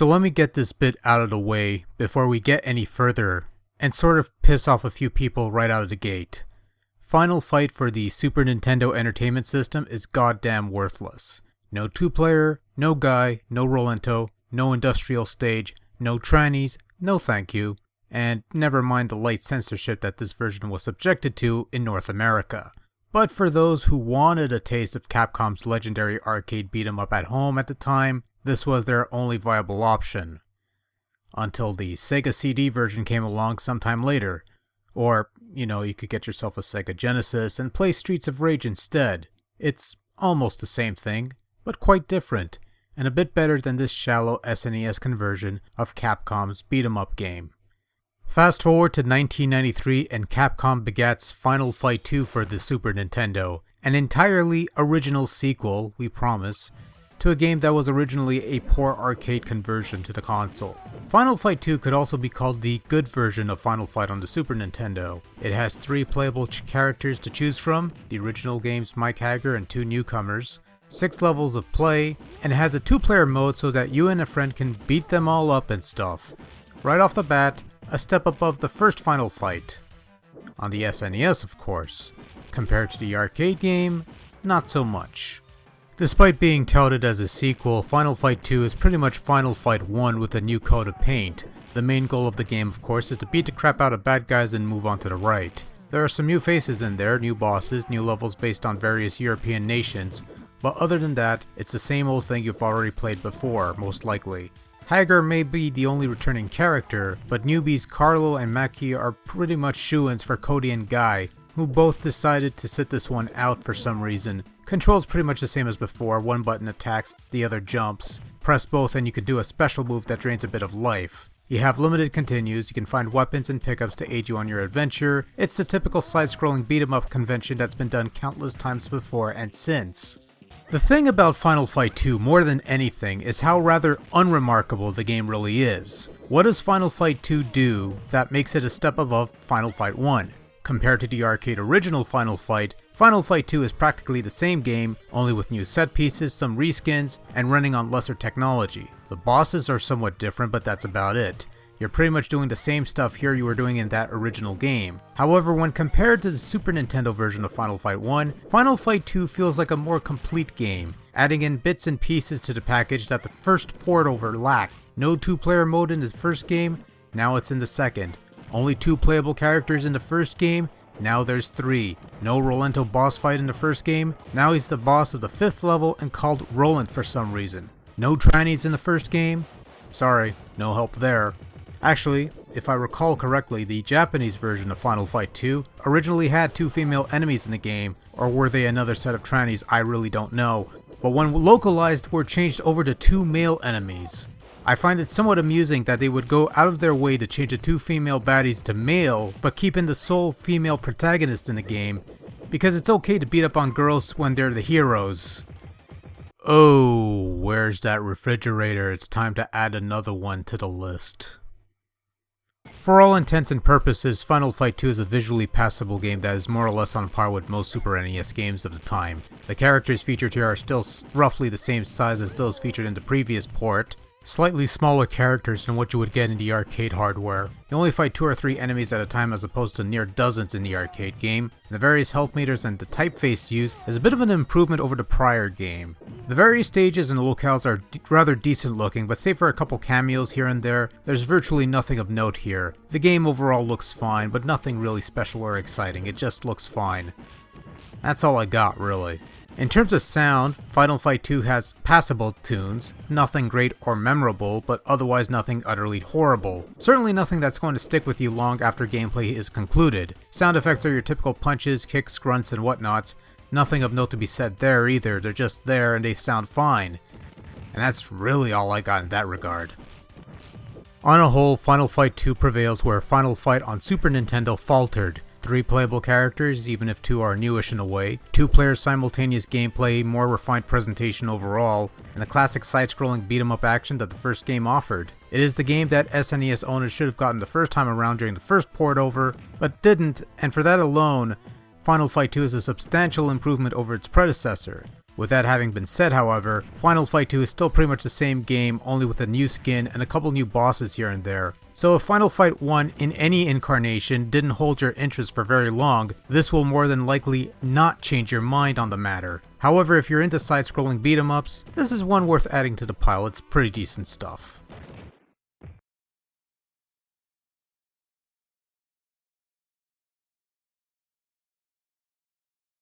So let me get this bit out of the way before we get any further and sort of piss off a few people right out of the gate. Final Fight for the Super Nintendo Entertainment System is goddamn worthless. No 2-player, no guy, no Rolento, no industrial stage, no trannies, no thank you, and never mind the light censorship that this version was subjected to in North America. But for those who wanted a taste of Capcom's legendary arcade beat-em-up at home at the time, this was their only viable option. Until the Sega CD version came along sometime later. Or, you could get yourself a Sega Genesis and play Streets of Rage instead. It's almost the same thing, but quite different, and a bit better than this shallow SNES conversion of Capcom's beat-em-up game. Fast forward to 1993 and Capcom begats Final Fight 2 for the Super Nintendo, an entirely original sequel, we promise, to a game that was originally a poor arcade conversion to the console. Final Fight 2 could also be called the good version of Final Fight on the Super Nintendo. It has 3 playable characters to choose from, the original game's Mike Haggar and 2 newcomers, 6 levels of play, and it has a 2-player mode so that you and a friend can beat them all up and stuff. Right off the bat, a step above the first Final Fight. On the SNES, of course. Compared to the arcade game, not so much. Despite being touted as a sequel, Final Fight 2 is pretty much Final Fight 1 with a new coat of paint. The main goal of the game, of course, is to beat the crap out of bad guys and move on to the right. There are some new faces in there, new bosses, new levels based on various European nations, but other than that, it's the same old thing you've already played before, most likely. Haggar may be the only returning character, but newbies Carlo and Maki are pretty much shoo-ins for Cody and Guy, who both decided to sit this one out for some reason. Control's pretty much the same as before, one button attacks, the other jumps. Press both and you can do a special move that drains a bit of life. You have limited continues, you can find weapons and pickups to aid you on your adventure. It's the typical side-scrolling beat-em-up convention that's been done countless times before and since. The thing about Final Fight 2 more than anything is how rather unremarkable the game really is. What does Final Fight 2 do that makes it a step above Final Fight 1? Compared to the arcade original Final Fight 2 is practically the same game, only with new set pieces, some reskins, and running on lesser technology. The bosses are somewhat different, but that's about it. You're pretty much doing the same stuff here you were doing in that original game. However, when compared to the Super Nintendo version of Final Fight 1, Final Fight 2 feels like a more complete game, adding in bits and pieces to the package that the first port over lacked. No 2-player mode in the first game, now it's in the second. Only 2 playable characters in the first game, now there's 3. No Rolento boss fight in the first game, now he's the boss of the 5th level and called Roland for some reason. No trannies in the first game? Sorry, no help there. Actually, if I recall correctly, the Japanese version of Final Fight 2 originally had 2 female enemies in the game, or were they another set of trannies, I really don't know, but when localized were changed over to 2 male enemies. I find it somewhat amusing that they would go out of their way to change the 2 female baddies to male, but keeping the sole female protagonist in the game, because it's okay to beat up on girls when they're the heroes. Oh, where's that refrigerator? It's time to add another one to the list. For all intents and purposes, Final Fight 2 is a visually passable game that is more or less on par with most Super NES games of the time. The characters featured here are still roughly the same size as those featured in the previous port. Slightly smaller characters than what you would get in the arcade hardware. You only fight 2 or 3 enemies at a time as opposed to near dozens in the arcade game. The various health meters and the typeface used is a bit of an improvement over the prior game. The various stages and locales are rather decent looking, but save for a couple cameos here and there, there's virtually nothing of note here. The game overall looks fine, but nothing really special or exciting, it just looks fine. That's all I got, really. In terms of sound, Final Fight 2 has passable tunes, nothing great or memorable, but otherwise nothing utterly horrible. Certainly nothing that's going to stick with you long after gameplay is concluded. Sound effects are your typical punches, kicks, grunts, and whatnots. Nothing of note to be said there either, they're just there and they sound fine. And that's really all I got in that regard. On a whole, Final Fight 2 prevails where Final Fight on Super Nintendo faltered. 3 playable characters, even if 2 are newish in a way, 2-player simultaneous gameplay, more refined presentation overall, and the classic side-scrolling beat-em-up action that the first game offered. It is the game that SNES owners should have gotten the first time around during the first port over, but didn't, and for that alone, Final Fight 2 is a substantial improvement over its predecessor. With that having been said, however, Final Fight 2 is still pretty much the same game, only with a new skin and a couple new bosses here and there. So if Final Fight 1 in any incarnation didn't hold your interest for very long, this will more than likely not change your mind on the matter. However, if you're into side-scrolling beat-em-ups, this is one worth adding to the pile. It's pretty decent stuff.